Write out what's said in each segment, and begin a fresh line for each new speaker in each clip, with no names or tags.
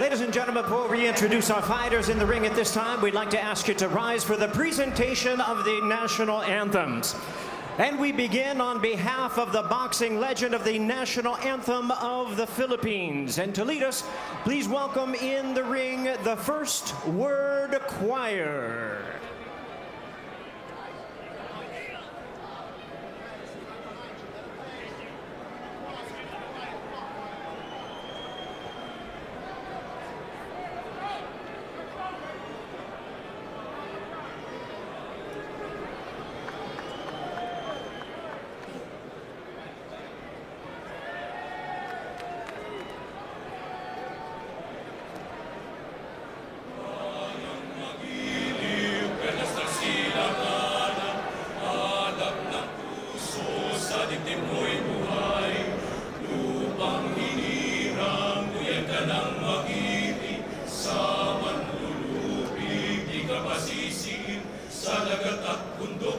Ladies and gentlemen, before we introduce our fighters in the ring at this time, we'd like to ask you to rise for the presentation of the national anthems. And we begin on behalf of the boxing legend of the national anthem of the Philippines. And to lead us, please welcome in the ring the First Word Choir.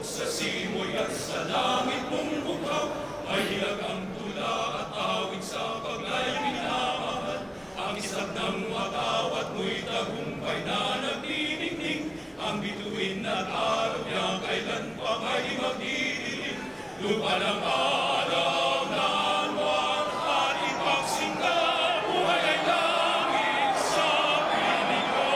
Sa simoy at sa langit mong bukhaw, mahilag ang tula at awit sa paglay minamahal. Ang isang ng magawat mo'y tagumpay na nagniningning, ang bituin at araw niya kailan pa may magdidilim. Lupa ng araw na anwar at ipagsing ka, buhay ay langit sa piling ko.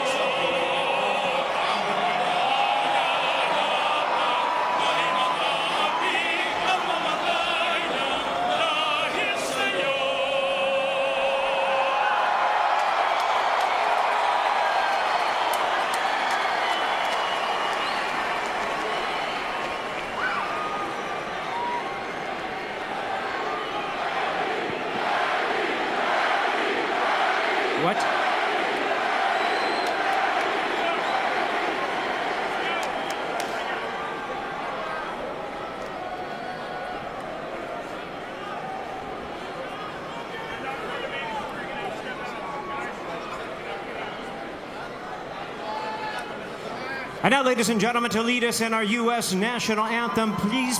What? And now, ladies and gentlemen, to lead us in our U.S. national anthem, please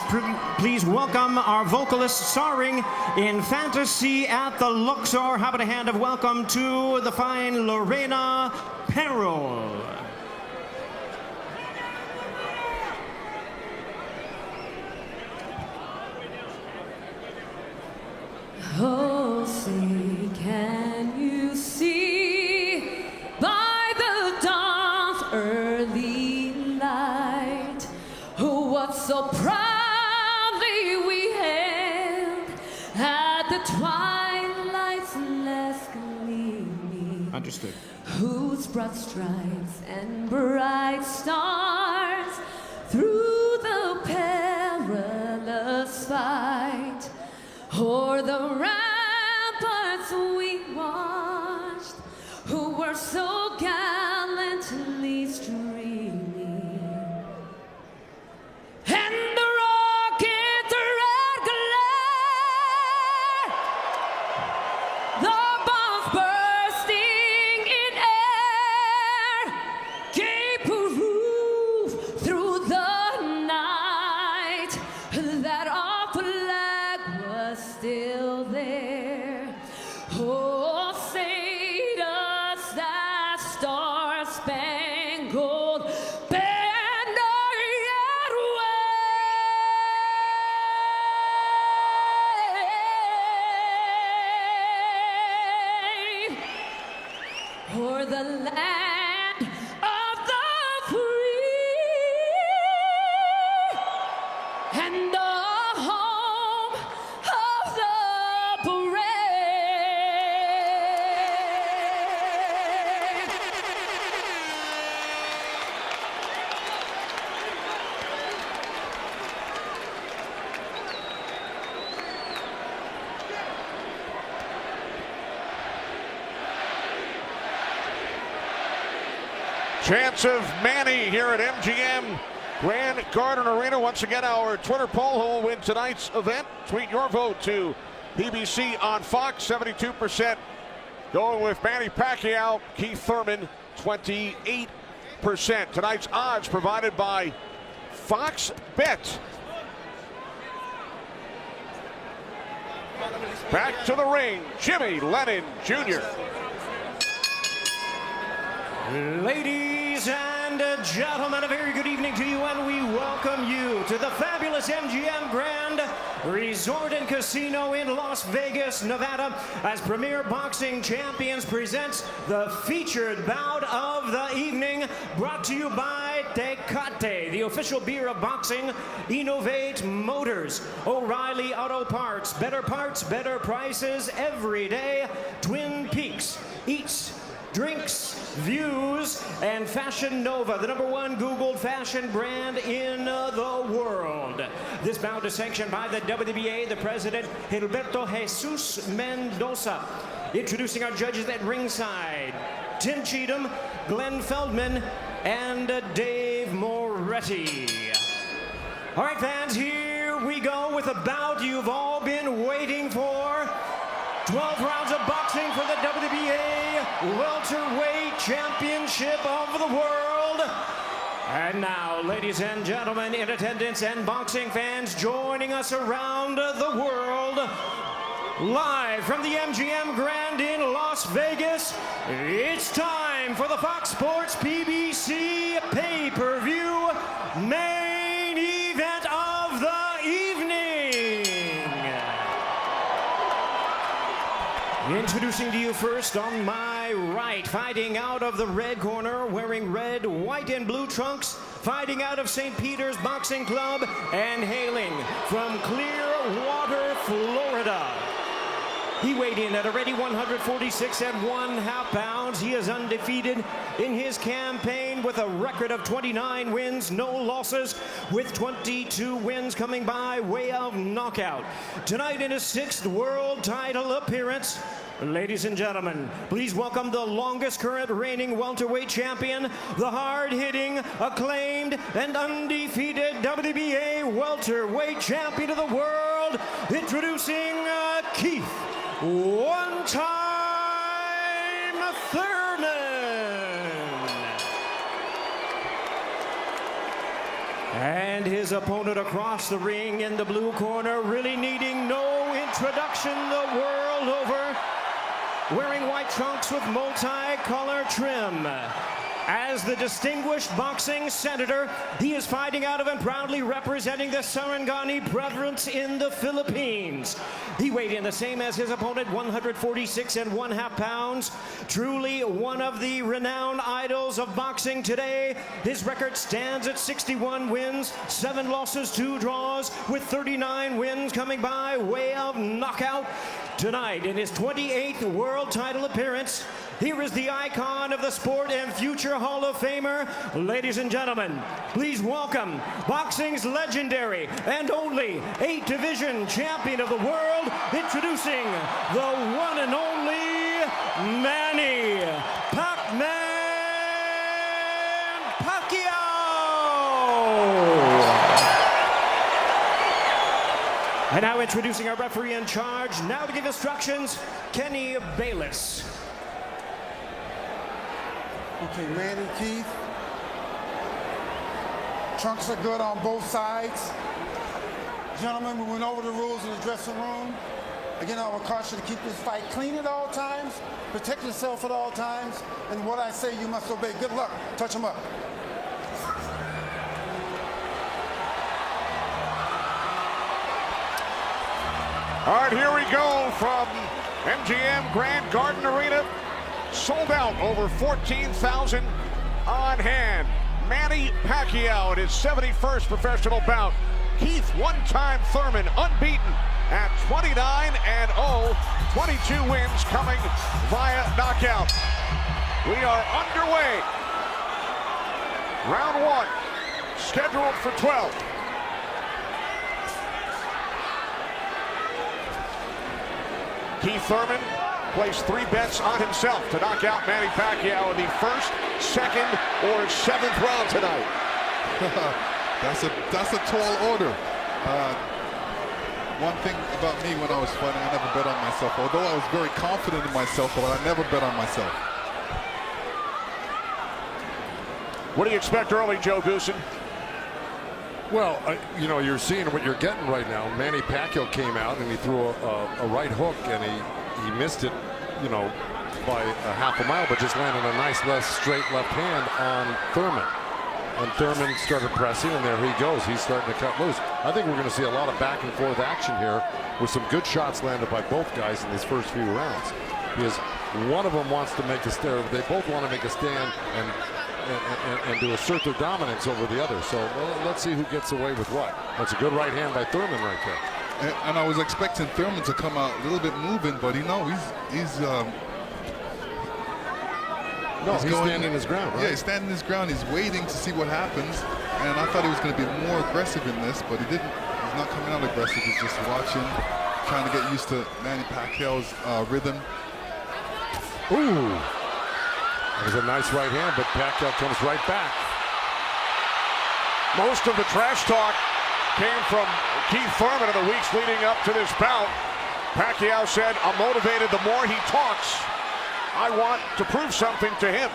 welcome our vocalist starring in Fantasy at the Luxor. How about a hand of welcome to the fine Lorena Perrol.
Oh, say, can you see by the dawn's early light what so proudly we hailed at the twilight's last gleaming?
Understood.
Whose broad stripes and bright stars through the perilous fight o'er the ramparts we watched, who were so gallantly streaming, and the rocket's red glare, the bombs bursting in air, gave proof through the night that our flag was still there. Oh, say does that star-spangled banner yet wave o'er the land of the free and the home of the brave?
Chance of Manny here at MGM Grand Garden Arena. Once again, our Twitter poll: who will win tonight's event? Tweet your vote to PBC on Fox. 72% going with Manny Pacquiao. Keith Thurman, 28%. Tonight's odds provided by Fox Bet. Back to the ring, Jimmy Lennon Jr.
Ladies and gentlemen, a very good evening to you, and we welcome you to the fabulous MGM Grand Resort and Casino in Las Vegas, Nevada, as Premier Boxing Champions presents the featured bout of the evening, brought to you by Tecate, the official beer of boxing, Innovate Motors, O'Reilly Auto Parts, better prices every day, Twin Peaks, Eats, Drinks, Views, and Fashion Nova, the #1 Googled fashion brand in the world. This bout is sanctioned by the WBA, the president, Gilberto Jesus Mendoza. Introducing our judges at ringside, Tim Cheatham, Glenn Feldman, and Dave Moretti. All right, fans, here we go with a bout you've all been waiting for. 12 rounds of boxing for the WBA Welterweight Championship of the World. And now, ladies and gentlemen, in attendance and boxing fans joining us around the world, live from the MGM Grand in Las Vegas, it's time for the Fox Sports PBC pay-per-view main event of the evening. Introducing to you first on my right, fighting out of the red corner, wearing red, white, and blue trunks, fighting out of St. Peter's Boxing Club, and hailing from Clearwater, Florida. He weighed in at a ready 146 1/2 pounds. He is undefeated in his campaign with a record of 29 wins, no losses, with 22 wins coming by way of knockout. Tonight in his 6th world title appearance, ladies and gentlemen, please welcome the longest current reigning welterweight champion, the hard-hitting, acclaimed, and undefeated WBA welterweight champion of the world, introducing Keith one-time Thurman. And his opponent across the ring in the blue corner, really needing no introduction the world over, wearing white trunks with multi-color trim. As the distinguished boxing senator, he is fighting out of and proudly representing the Sarangani Province in the Philippines. He weighed in the same as his opponent, 146 1/2 pounds. Truly one of the renowned idols of boxing today. His record stands at 61 wins, 7 losses, 2 draws, with 39 wins coming by way of knockout. Tonight, in his 28th world title appearance, here is the icon of the sport and future Hall of Famer. Ladies and gentlemen, please welcome boxing's legendary and only 8-division champion of the world, introducing the one and only Manny Pac-Man Pacquiao. And now introducing our referee in charge, now to give instructions, Kenny Bayless.
Okay, Manny, Keith. Trunks are good on both sides. Gentlemen, we went over the rules in the dressing room. Again, I would caution you to keep this fight clean at all times, protect yourself at all times, and what I say you must obey. Good luck. Touch them up.
All right, here we go from MGM Grand Garden Arena. Sold out, over 14,000 on hand. Manny Pacquiao in his 71st professional bout. Keith one-time Thurman, unbeaten at 29-0, 22 wins coming via knockout. We are underway. Round 1, scheduled for 12. Keith Thurman placed 3 bets on himself to knock out Manny Pacquiao in the 1st, 2nd, or 7th round tonight.
That's a tall order. One thing about me when I was fighting, I never bet on myself. Although I was very confident in myself, but I never bet on myself.
What do you expect early, Joe Goosen?
Well, you know, you're seeing what you're getting right now. Manny Pacquiao came out and he threw a right hook and he missed it, you know, by a half a mile, but just landed a nice straight left hand on Thurman. And Thurman started pressing, and there he goes. He's starting to cut loose. I think we're going to see a lot of back and forth action here with some good shots landed by both guys in these first few rounds. Because one of them wants to make a stand. They both want to make a stand and to assert their dominance over the other. So let's see who gets away with what. That's a good right hand by Thurman right there.
And I was expecting Thurman to come out a little bit moving, but
he's standing his ground, right?
Yeah, he's standing his ground. He's waiting to see what happens. And I thought he was going to be more aggressive in this, but he didn't. He's not coming out aggressive. He's just watching, trying to get used to Manny Pacquiao's rhythm.
Ooh. That was a nice right hand, but Pacquiao comes right back.
Most of the trash talk came from Keith Thurman in the weeks leading up to this bout. Pacquiao said, "I'm motivated the more he talks. I want to prove something to him."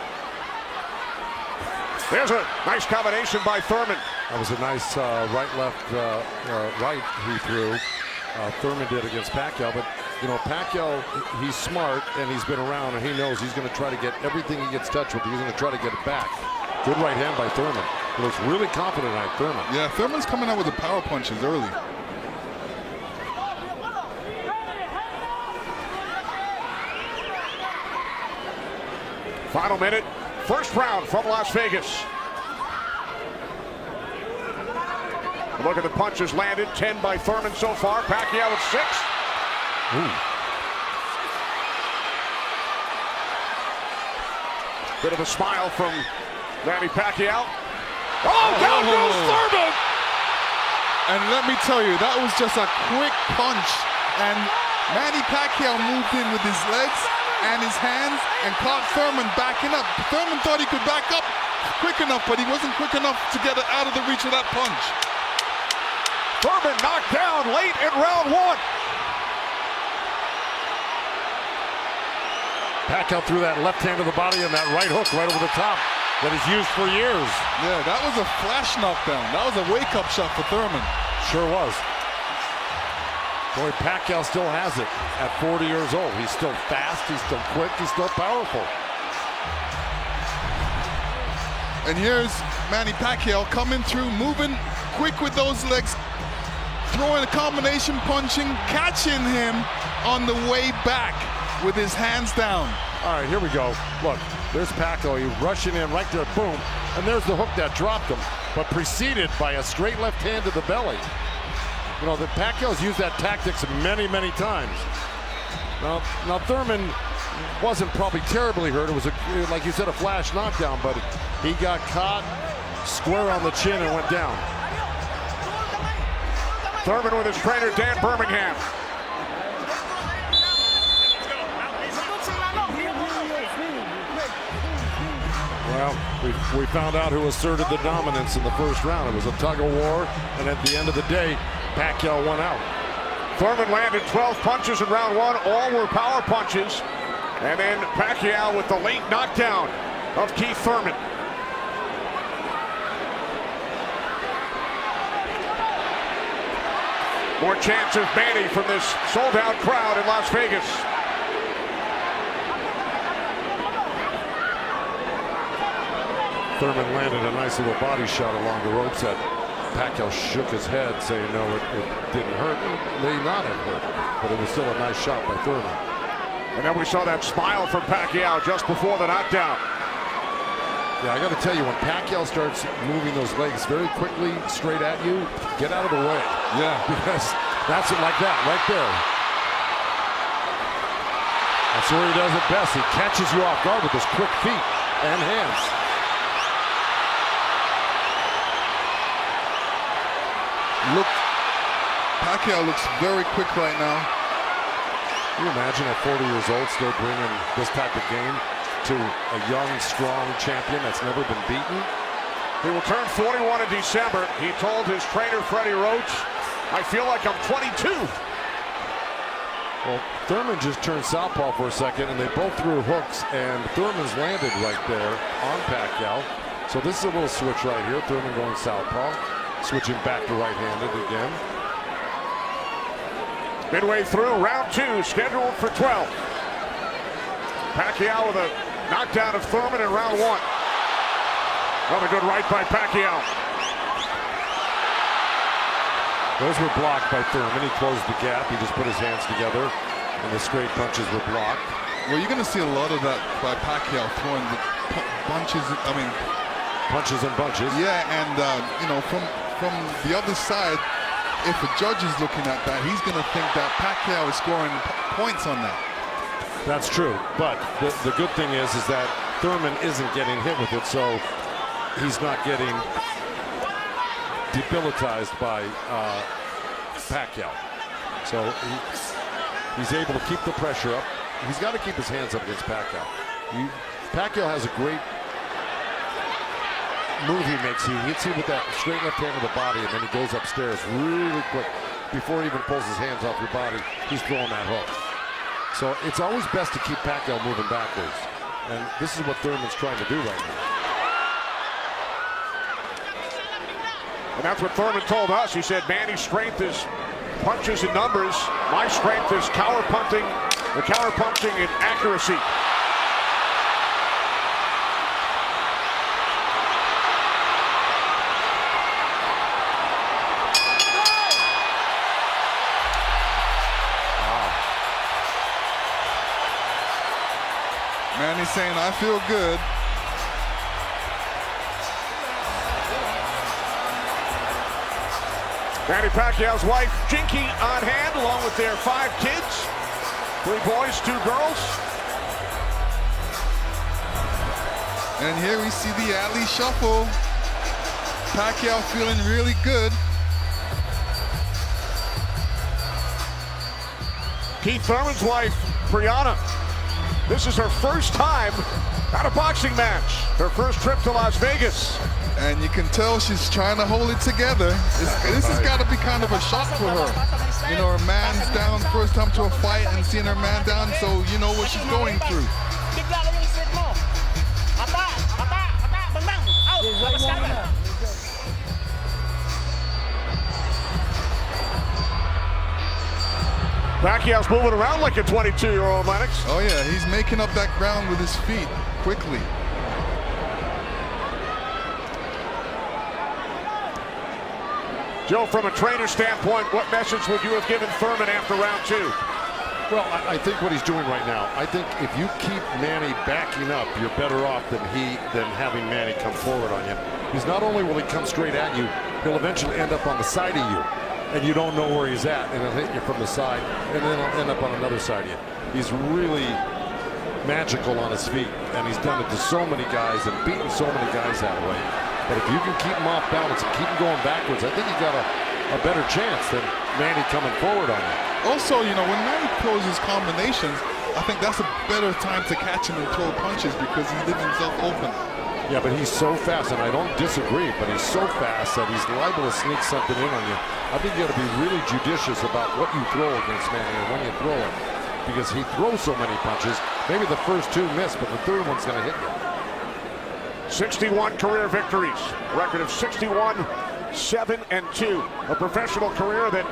There's a nice combination by Thurman.
That was a nice right he threw. Thurman did against Pacquiao, but you know, Pacquiao, he's smart and he's been around and he knows he's going to try to get everything he gets touched with. He's going to try to get it back. Good right hand by Thurman. He looks really confident at Thurman.
Yeah, Thurman's coming out with the power punches early.
Final minute, first round from Las Vegas. Look at the punches landed, 10 by Thurman so far. Pacquiao with 6.
Ooh.
Bit of a smile from Manny Pacquiao. Oh, down goes Thurman!
And let me tell you, that was just a quick punch. And Manny Pacquiao moved in with his legs and his hands and caught Thurman backing up. Thurman thought he could back up quick enough, but he wasn't quick enough to get it out of the reach of that punch.
Thurman knocked down late in round 1.
Pacquiao threw that left hand to the body and that right hook right over the top that he's used for years.
Yeah, that was a flash knockdown. That was a wake-up shot for Thurman.
Sure was. Boy, Pacquiao still has it at 40 years old. He's still fast, he's still quick, he's still powerful.
And here's Manny Pacquiao coming through, moving quick with those legs, throwing a combination punching, catching him on the way back with his hands down.
All right, here we go. Look, there's Pacquiao. He's rushing in right there, boom. And there's the hook that dropped him, but preceded by a straight left hand to the belly. You know, the Pacquiao's used that tactics many, many times. Now Thurman wasn't probably terribly hurt. It was, like you said, a flash knockdown, but he got caught square on the chin and went down.
Thurman with his trainer, Dan Birmingham.
Well, we found out who asserted the dominance in the first round. It was a tug of war, and at the end of the day, Pacquiao won out.
Thurman landed 12 punches in round 1. All were power punches. And then Pacquiao with the late knockdown of Keith Thurman. More chance of Manny from this sold-out crowd in Las Vegas.
Thurman landed a nice little body shot along the ropes that Pacquiao shook his head, saying no, it didn't hurt. It may not have hurt, but it was still a nice shot by Thurman.
And then we saw that smile from Pacquiao just before the knockdown.
Yeah, I got to tell you, when Pacquiao starts moving those legs very quickly straight at you, get out of the way.
Yeah.
Because that's it like that, right there. That's where he does it best. He catches you off guard with his quick feet and hands.
Look, Pacquiao looks very quick right now.
Can you imagine at 40 years old still bringing this type of game to a young, strong champion that's never been beaten?
He will turn 41 in December. He told his trainer, Freddie Roach, "I feel like I'm 22.
Well, Thurman just turned southpaw for a second, and they both threw hooks, and Thurman's landed right there on Pacquiao. So this is a little switch right here. Thurman going southpaw, switching back to right-handed again.
Midway through round 2, scheduled for 12. Pacquiao with a knockdown of Thurman in round 1. Another good right by Pacquiao.
Those were blocked by Thurman. He closed the gap. He just put his hands together, and the straight punches were blocked.
Well, you're going to see a lot of that by Pacquiao throwing the punches. I mean,
punches and bunches.
Yeah, and you know, from the other side, if a judge is looking at that, he's going to think that Pacquiao is scoring points on that.
That's true, but the good thing is that Thurman isn't getting hit with it, so he's not getting debilitized by Pacquiao. So he's able to keep the pressure up. He's got to keep his hands up against Pacquiao. Pacquiao has a great move he makes. He hits you with that straight left hand of the body, and then he goes upstairs really quick. Before he even pulls his hands off your body, he's throwing that hook. So it's always best to keep Pacquiao moving backwards. And this is what Thurman's trying to do right now.
And that's what Thurman told us. He said, Manny's strength is punches and numbers. My strength is counter punching and accuracy.
Manny's saying, I feel good.
Manny Pacquiao's wife, Jinky, on hand, along with their 5 kids. 3 boys, 2 girls.
And here we see the alley shuffle. Pacquiao feeling really good.
Keith Thurman's wife, Brianna. This is her first time at a boxing match. Her first trip to Las Vegas.
And you can tell she's trying to hold it together. This has got to be kind of a shock for her. You know, her man's down first time to a fight and seeing her man down, so you know what she's going through.
Pacquiao's moving around like a 22-year-old, Lennox.
Oh yeah, he's making up that ground with his feet quickly.
Joe, from a trainer standpoint, what message would you have given Thurman after round 2?
Well, I think what he's doing right now, I think if you keep Manny backing up, you're better off than having Manny come forward on you. Because not only will he come straight at you, he'll eventually end up on the side of you, and you don't know where he's at, and he'll hit you from the side, and then he'll end up on another side of you. He's really magical on his feet, and he's done it to so many guys and beaten so many guys that way. But if you can keep him off balance and keep him going backwards, I think you got a better chance than Manny coming forward on you.
Also, you know, when Manny throws his combinations, I think that's a better time to catch him and throw punches because he leaves himself open.
Yeah, but he's so fast, and I don't disagree, but he's so fast that he's liable to sneak something in on you. I think you got to be really judicious about what you throw against Manny and when you throw it, because he throws so many punches. Maybe the first 2 miss, but the third one's going to hit you.
61 career victories, record of 61, 7-2. A professional career that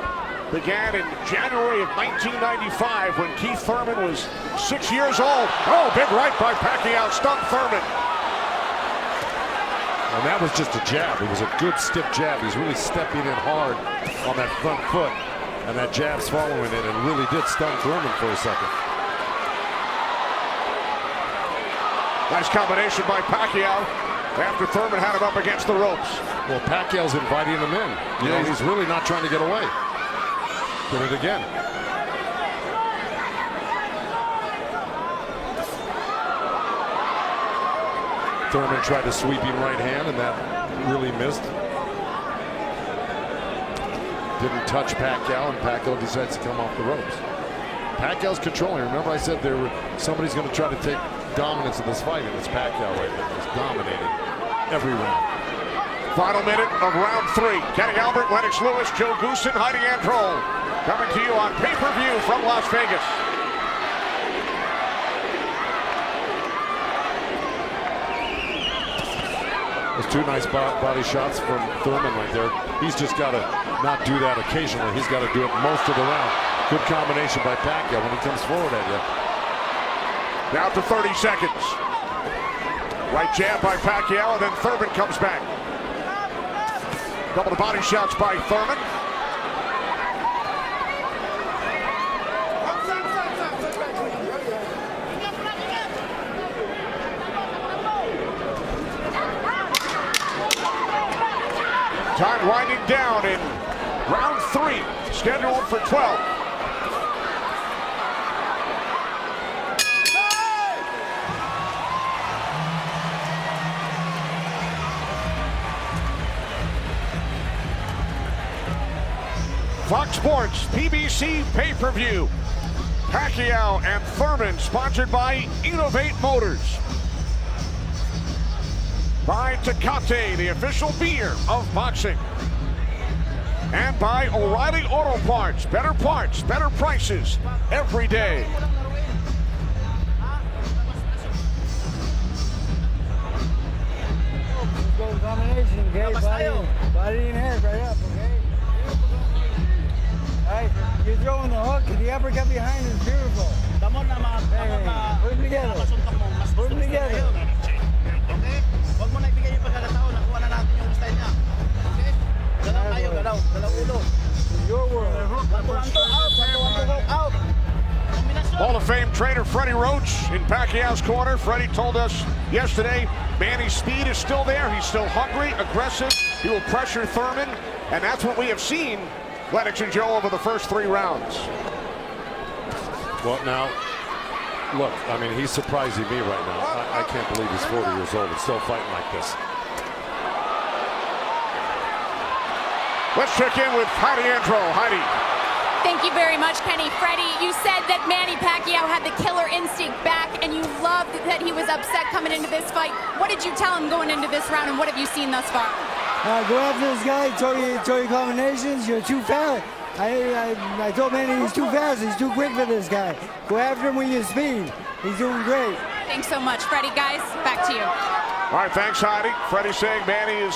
began in January of 1995 when Keith Thurman was 6 years old. Oh, big right by Pacquiao, stunned Thurman.
And that was just a jab. It was a good stiff jab. He's really stepping in hard on that front foot, and that jab's following it and really did stun Thurman for a second.
Nice combination by Pacquiao after Thurman had him up against the ropes.
Well, Pacquiao's inviting him in. You know, he's really not trying to get away. Did it again. Thurman tried to sweep him right hand, and that really missed. Didn't touch Pacquiao, and Pacquiao decides to come off the ropes. Pacquiao's controlling. Remember I said somebody's going to try to take dominance in this fight, and it's Pacquiao right there. He's dominating every round.
Final minute of round 3. Kenny Albert, Lennox Lewis, Joe Goosen, Heidi Androl. Coming to you on pay-per-view from Las Vegas.
Those 2 nice body shots from Thurman right there. He's just got to not do that occasionally. He's got to do it most of the round. Good combination by Pacquiao when he comes forward at you.
Down to 30 seconds. Right jab by Pacquiao, and then Thurman comes back. Couple of body shots by Thurman. Time winding down in round 3, scheduled for 12. Fox Sports PBC pay-per-view. Pacquiao and Thurman, sponsored by Innovate Motors. By Tecate, the official beer of boxing. And by O'Reilly Auto Parts, better prices every day.
Domination, okay? Body and head right up, okay? Alright, you're throwing the hook, and the uppercut behind is beautiful. Hey, put them together. Put them together.
Huwag mo na ibigay yung pagkakataon, nakuha na natin yung style niya. Okay? Galaw tayo, galaw ulo.
Your world.
Out.
Hall of Fame trainer Freddie Roach in Pacquiao's corner. Freddie told us yesterday Manny's speed is still there. He's still hungry, aggressive. He will pressure Thurman, and that's what we have seen, Lennox and Joe, over the first 3 rounds.
Well, now, look, I mean, he's surprising me right now. I can't believe he's 40 years old and still fighting like this.
Let's check in with Heidi Andro. Heidi.
Thank you very much, Kenny. Freddie, you said that Manny Pacquiao had the killer instinct back, and you loved that he was upset coming into this fight. What did you tell him going into this round, and what have you seen thus far?
Go after this guy, throw your combinations, you're too fast. I told Manny he's too fast, he's too quick for this guy. Go after him with your speed. He's doing great.
Thanks so much, Freddie. Guys, back to you.
All right, thanks, Heidi. Freddie saying Manny is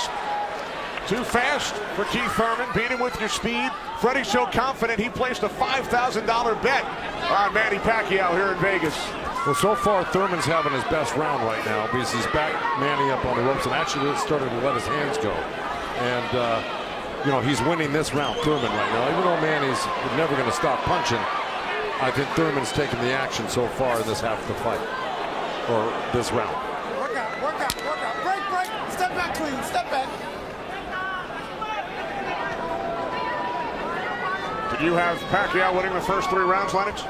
too fast for Keith Thurman. Beat him with your speed. Freddie's so confident he placed a $5,000 bet on Manny Pacquiao here in Vegas.
Well, so far, Thurman's having his best round right now because he's back Manny up on the ropes and actually started to let his hands go. And, you know, he's winning this round, Thurman, right now. Even though Manny's never going to stop punching, I think Thurman's taken the action so far in this half of the fight, or this round.
Work out. Break. Step back clean, step back.
Did you have Pacquiao winning the first 3 rounds, Lennox?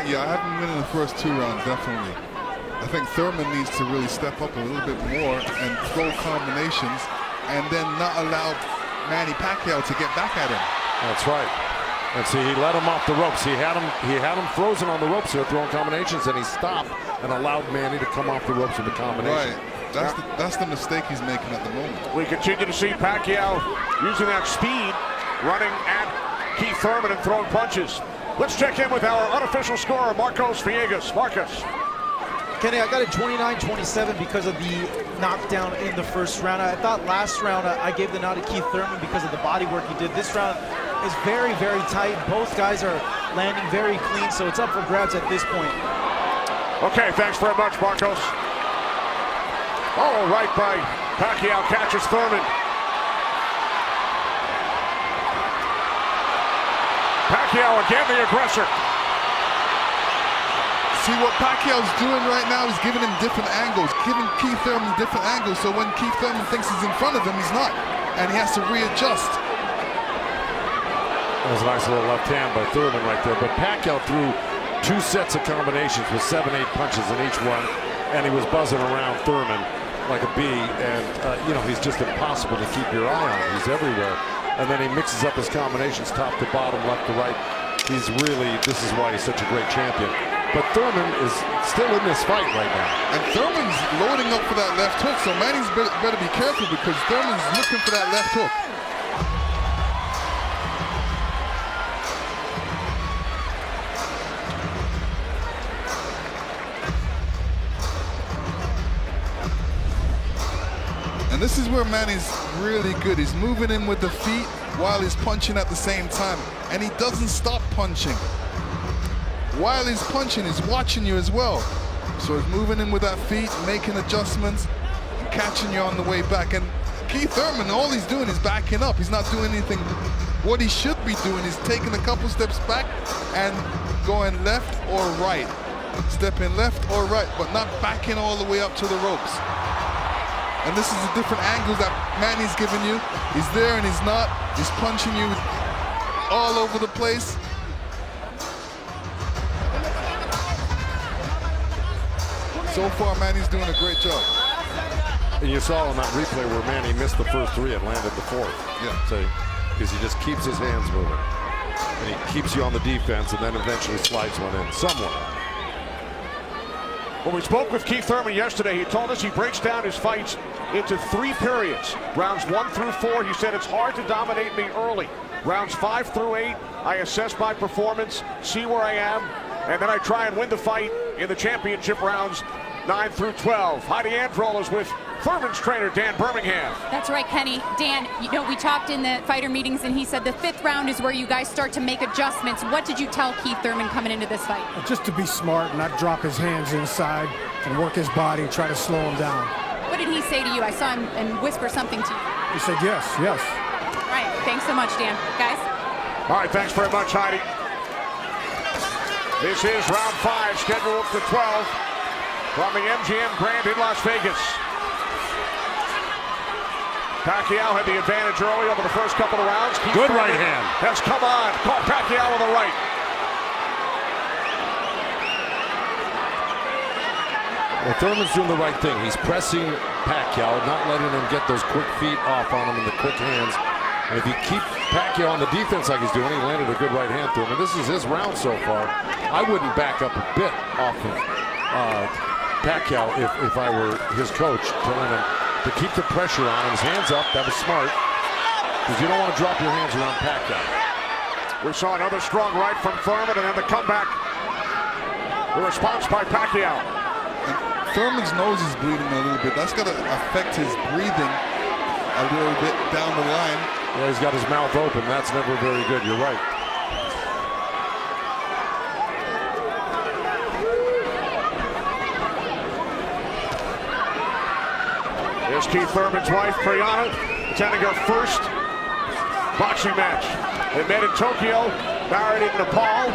Yeah, I have him winning the first 2 rounds, definitely. I think Thurman needs to really step up a little bit more and throw combinations and then not allow Manny Pacquiao to get back at him.
That's right. And see, he let him off the ropes. He had him frozen on the ropes here, throwing combinations, and he stopped and allowed Manny to come off the ropes with the combination.
Right. That's the mistake he's making at the moment.
We continue to see Pacquiao using that speed, running at Keith Thurman and throwing punches. Let's check in with our unofficial scorer, Marcos Villegas. Marcos.
Kenny, I got a 29-27 because of the knockdown in the first round. I thought last round I gave the nod to Keith Thurman because of the body work he did. This round is very, very tight. Both guys are landing very clean, so it's up for grabs at this point.
Okay, thanks very much, Marcos. Oh, right by Pacquiao, catches Thurman. Pacquiao again, the aggressor.
See, what Pacquiao's doing right now is giving him different angles, giving Keith Thurman different angles, so when Keith Thurman thinks he's in front of him, he's not, and he has to readjust.
That was a nice little left hand by Thurman right there, but Pacquiao threw 2 sets of combinations with 7-8 punches in each one, and he was buzzing around Thurman like a bee, and you know, he's just impossible to keep your eye on. He's everywhere, and then he mixes up his combinations top to bottom, left to right. He's really, this is why he's such a great champion. But Thurman is still in this fight right now.
And Thurman's loading up for that left hook, so Manny's better be careful because Thurman's looking for that left hook. And this is where Manny's really good. He's moving in with the feet while he's punching at the same time. And he doesn't stop punching. While he's punching, he's watching you as well. So he's moving in with that feet, making adjustments, catching you on the way back. And Keith Thurman, all he's doing is backing up. He's not doing anything. What he should be doing is taking a couple steps back and going left or right. Stepping left or right, but not backing all the way up to the ropes. And this is the different angles that Manny's giving you. He's there and he's not. He's punching you all over the place. So far, Manny's doing a great job.
And you saw on that replay where Manny missed the first three and landed the fourth.
Yeah.
So, because he just keeps his hands moving. And he keeps you on the defense and then eventually slides one in somewhere.
When we spoke with Keith Thurman yesterday, he told us he breaks down his fights into 3 periods. Rounds 1 through 4, he said it's hard to dominate me early. Rounds 5 through 8, I assess my performance, see where I am, and then I try and win the fight in the championship rounds 9 through 12. Heidi Androl is with Thurman's trainer, Dan Birmingham.
That's right, Kenny. Dan, you know, we talked in the fighter meetings, and he said the 5th round is where you guys start to make adjustments. What did you tell Keith Thurman coming into this fight?
Just to be smart and not drop his hands inside and work his body, try to slow him down.
What did he say to you? I saw him and whisper something to you.
He said yes, yes.
All right, thanks so much, Dan. Guys?
All right, thanks very much, Heidi. This is round 5, scheduled for 12 from the MGM Grand in Las Vegas. Pacquiao had the advantage early over the first couple of rounds.
Good right hand.
Has come on. Caught Pacquiao with the right.
Well, Thurman's doing the right thing. He's pressing Pacquiao, not letting him get those quick feet off on him and the quick hands. And if you keep Pacquiao on the defense like he's doing, he landed a good right hand to him. And this is his round so far. I wouldn't back up a bit off of Pacquiao if I were his coach, telling him to keep the pressure on him. His hands up, that was smart. Because you don't want to drop your hands around Pacquiao.
We saw another strong right from Thurman, and then the comeback. The response by Pacquiao.
And Thurman's nose is bleeding a little bit. That's going to affect his breathing a little bit down the line.
Yeah, he's got his mouth open. That's never very good. You're right.
Here's Keith Thurman's wife, Priyana, attending her first boxing match. They met in Tokyo, married in Nepal.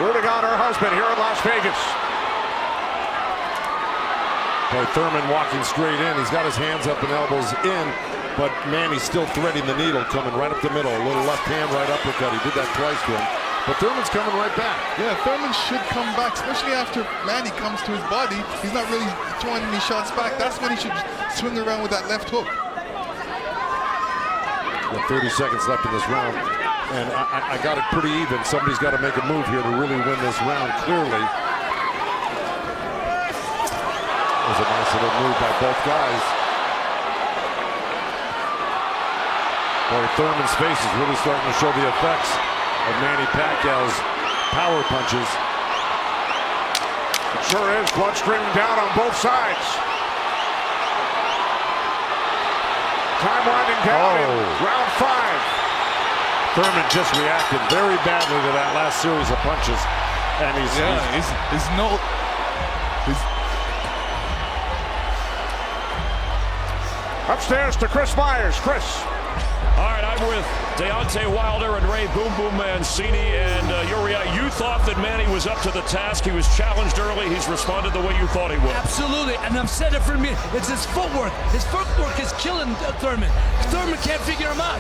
Rooting on her husband here in Las Vegas.
Boy, Thurman walking straight in. He's got his hands up and elbows in, but Manny's still threading the needle, coming right up the middle. A little left hand right uppercut. He did that twice to him. But Thurman's coming right back.
Yeah, Thurman should come back, especially after Manny comes to his body. He's not really throwing any shots back. That's when he should swing around with that left hook.
With 30 seconds left in this round, and I got it pretty even. Somebody's got to make a move here to really win this round clearly. It was a nice little move by both guys. Boy, Thurman's face is really starting to show the effects of Manny Pacquiao's power punches.
It sure is. Blood streaming down on both sides. Time winding down in round 5.
Thurman just reacted very badly to that last series of punches. And he's
upstairs to Chris Myers. Chris.
All right, I'm with Deontay Wilder and Ray Boom Boom Mancini, and you thought that Manny was up to the task. He was challenged early. He's responded the way you thought he would.
Absolutely, and I've said it for me. It's his footwork. His footwork is killing Thurman. Thurman can't figure him out.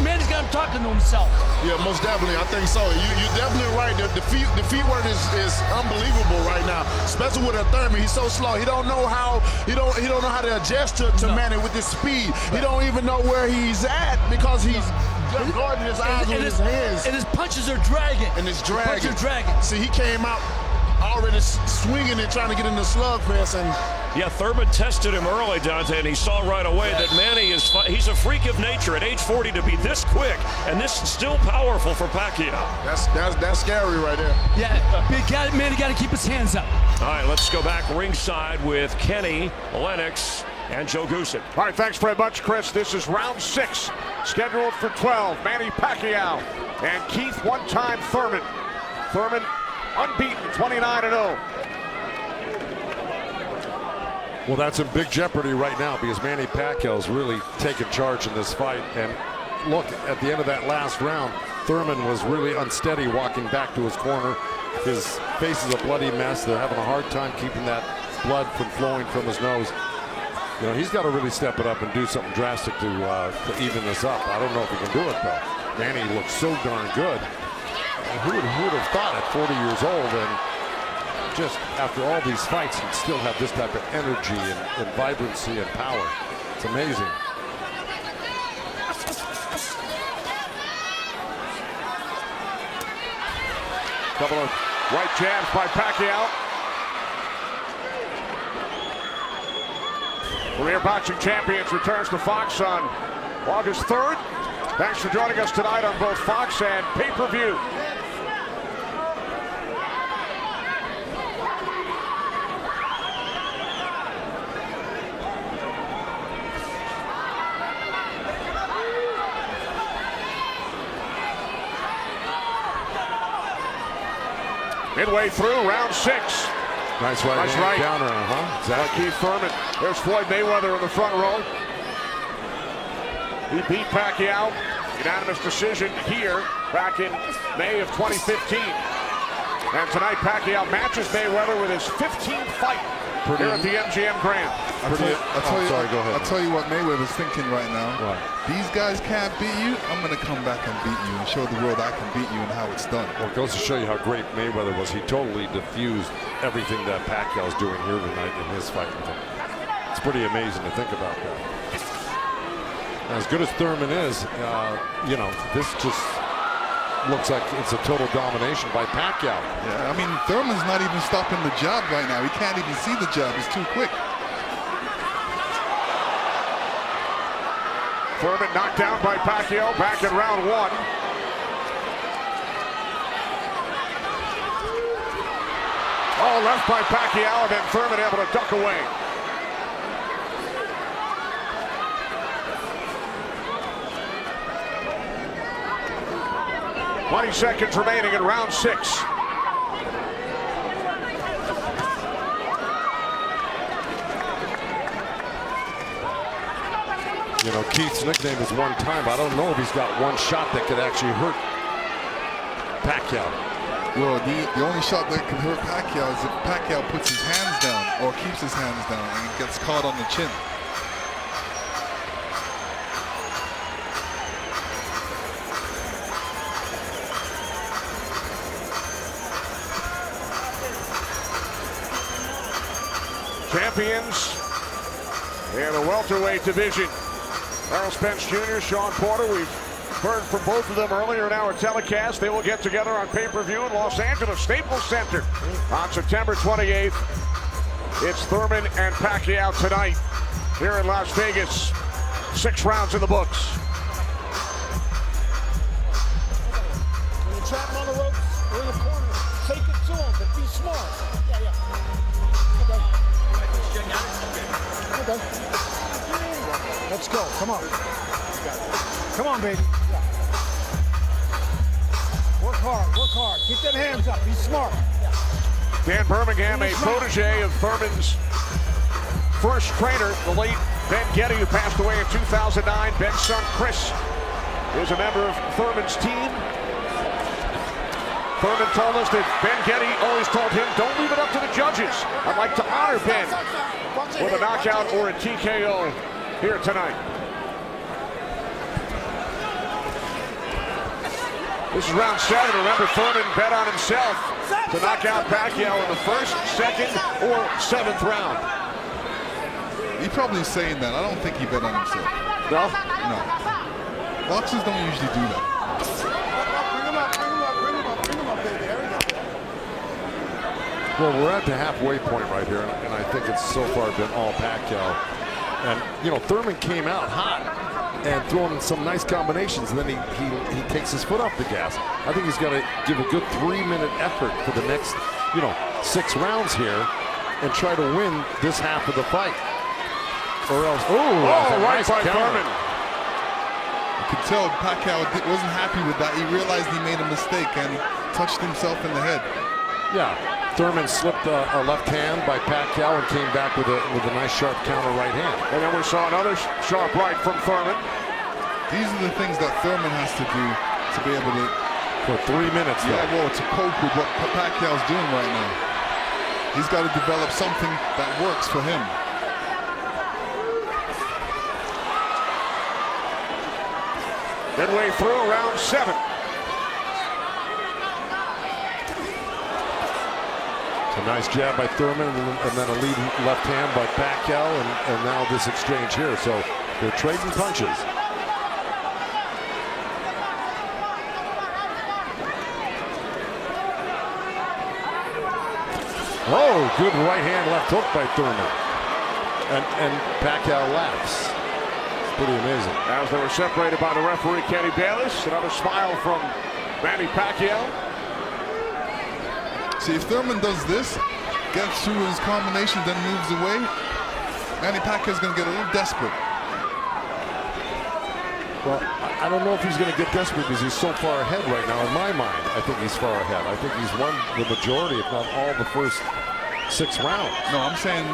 Manny's got him talking to himself.
Yeah, most definitely. I think so. You're definitely right. The feet work is unbelievable right now, especially with a Thurman. He's so slow. He don't know how know how to adjust to Manny with his speed. He don't even know where he's at because he's guarding his eyes with his hands.
And his punches are dragging.
And it's dragging.
Punches are dragging.
See, he came out already swinging and trying to get in the slugfest. And
yeah, Thurman tested him early, Dante, and he saw right away that Manny he's a freak of nature at age 40 to be this quick and this still powerful for Pacquiao.
That's scary right there.
Yeah, Manny got to keep his hands up.
All right, let's go back ringside with Kenny, Lennox, and Joe Goosen.
All right, thanks very much, Chris. This is round 6, scheduled for 12. Manny Pacquiao and Keith one-time Thurman. Thurman unbeaten, 29-0.
Well, that's in big jeopardy right now because Manny Pacquiao's really taken charge in this fight. And look, at the end of that last round, Thurman was really unsteady walking back to his corner. His face is a bloody mess. They're having a hard time keeping that blood from flowing from his nose. You know, he's got to really step it up and do something drastic to even this up. I don't know if he can do it, though. Manny looks so darn good. And who would have thought at 40 years old and just after all these fights, he'd still have this type of energy and vibrancy and power. It's amazing.
Couple of right jabs by Pacquiao. Career Boxing Champions returns to Fox on August 3rd. Thanks for joining us tonight on both Fox and pay-per-view. Midway through round 6.
Nice right counter,
Exactly. Keith Thurman. There's Floyd Mayweather in the front row. He beat Pacquiao. Unanimous decision here back in May of 2015. And tonight Pacquiao matches Mayweather with his 15th fight here at the MGM Grand.
I'll tell you what Mayweather's thinking right now.
What?
These guys can't beat you. I'm going to come back and beat you and show the world I can beat you and how it's done.
Well, it goes to show you how great Mayweather was. He totally diffused everything that Pacquiao's doing here tonight in his fight with him. It's pretty amazing to think about that. As good as Thurman is, you know, this just looks like it's a total domination by Pacquiao.
Yeah, I mean, Thurman's not even stopping the jab right now. He can't even see the jab. It's too quick.
Thurman knocked down by Pacquiao back in round 1. Oh, left by Pacquiao, and then Thurman able to duck away. "20 seconds remaining in round 6.
You know, Keith's nickname is one time. I don't know if he's got one shot that could actually hurt Pacquiao.
Well, the only shot that can hurt Pacquiao is if Pacquiao puts his hands down or keeps his hands down and gets caught on the chin.
Champions in the welterweight division. Errol Spence Jr., Sean Porter. We've heard from both of them earlier in our telecast. They will get together on pay-per-view in Los Angeles Staples Center on September 28th. It's Thurman and Pacquiao tonight here in Las Vegas. 6 rounds in the books.
When you trap him on the ropes or in the corner, take it to him, but be smart. Okay. Let's go. Come on. Come on, baby. Work hard. Keep them hands up. Be smart.
Dan Birmingham, a protege of Thurman's first trainer, the late Ben Getty, who passed away in 2009. Ben's son, Chris, is a member of Thurman's team. Thurman told us that Ben Getty always told him, don't leave it up to the judges. I'd like to honor Ben with a knockout or a TKO here tonight. This is round 7. Remember, Thurman bet on himself to knock out Pacquiao in the 1st, 2nd, or 7th round.
He's probably saying that. I don't think he bet on himself.
No?
No. Boxers don't usually do that.
Well, we're at the halfway point right here, and I think it's so far been all Pacquiao. And, you know, Thurman came out hot and throwing some nice combinations, and then he takes his foot off the gas. I think he's got to give a good 3-minute effort for the next, 6 rounds here and try to win this half of the fight. Or else,
right by Thurman.
You could tell Pacquiao wasn't happy with that. He realized he made a mistake, and touched himself in the head.
Yeah, Thurman slipped a left hand by Pacquiao and came back with a nice sharp counter right hand.
And then we saw another sharp right from Thurman.
These are the things that Thurman has to do to be able to...
For 3 minutes,
yeah, well, to cope with what Pacquiao's doing right now. He's got to develop something that works for him.
Midway through round 7.
A nice jab by Thurman and then a lead left hand by Pacquiao and now this exchange here. So they're trading punches. Oh, good right hand left hook by Thurman. And Pacquiao laughs. It's pretty amazing.
As they were separated by the referee, Kenny Bayless. Another smile from Manny Pacquiao.
See, if Thurman does this, gets through his combination, then moves away, Manny Pacquiao's going to get a little desperate.
Well, I don't know if he's going to get desperate because he's so far ahead right now. In my mind, I think he's far ahead. I think he's won the majority, if not all, the first 6 rounds.
No, I'm saying